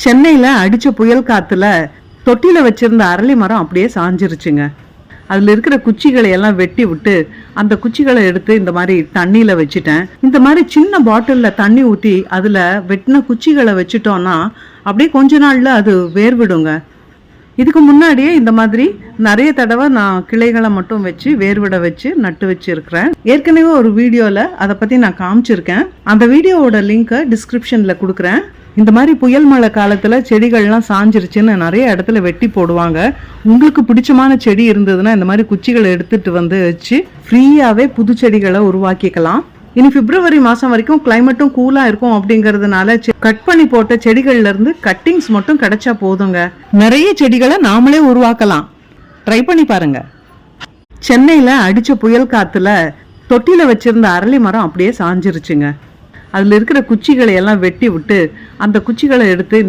சென்னையில அடிச்ச புயல் காத்துல தொட்டில வச்சிருந்த அரளி மரம் அப்படியே சாஞ்சிருச்சுங்க. அதுல இருக்கிற குச்சிகளை எல்லாம் வெட்டி விட்டு அந்த குச்சிகளை எடுத்து இந்த மாதிரி தண்ணியில வச்சுட்டேன். இந்த மாதிரி சின்ன பாட்டில்ல தண்ணி ஊத்தி அதுல வெட்டின குச்சிகளை வச்சுட்டோம்னா அப்படியே கொஞ்ச நாள்ல அது வேர்விடுங்க. இதுக்கு முன்னாடியே இந்த மாதிரி நிறைய தடவை நான் கிளைகளை மட்டும் வச்சு வேர்விட வச்சு நட்டு வச்சிருக்கிறேன். ஏற்கனவே ஒரு வீடியோல அதை பத்தி நான் காமிச்சிருக்கேன். அந்த வீடியோவோட லிங்கை டிஸ்கிரிப்ஷன்ல கொடுக்குறேன். இந்த மாதிரி புயல் மழை காலத்துல செடிகள்லாம் சாஞ்சிருச்சுன்னு நிறைய இடத்துல வெட்டி போடுவாங்க. உங்களுக்கு பிடிச்சமான செடி இருந்ததுன்னா இந்த மாதிரி குச்சிகளை எடுத்துட்டு வந்து வச்சு ஃப்ரீயாவே புது செடிகளை உருவாக்கிக்கலாம். இனி பிப்ரவரி மாசம் வரைக்கும் கிளைமேட்டும் கூலா இருக்கும் அப்படிங்கறதுனால கட் பண்ணி போட்ட செடிகள்ல இருந்து கட்டிங்ஸ் மட்டும் கிடைச்சா போதுங்க. நிறைய செடிகளை நாமளே உருவாக்கலாம். ட்ரை பண்ணி பாருங்க. சென்னையில அடிச்ச புயல் காத்துல தொட்டில வச்சிருந்த அரளி மரம் அப்படியே சாஞ்சிருச்சுங்க. அதுல இருக்கிற குச்சிகளை எல்லாம் வெட்டி விட்டு அந்த குச்சிகளை எடுத்து இந்த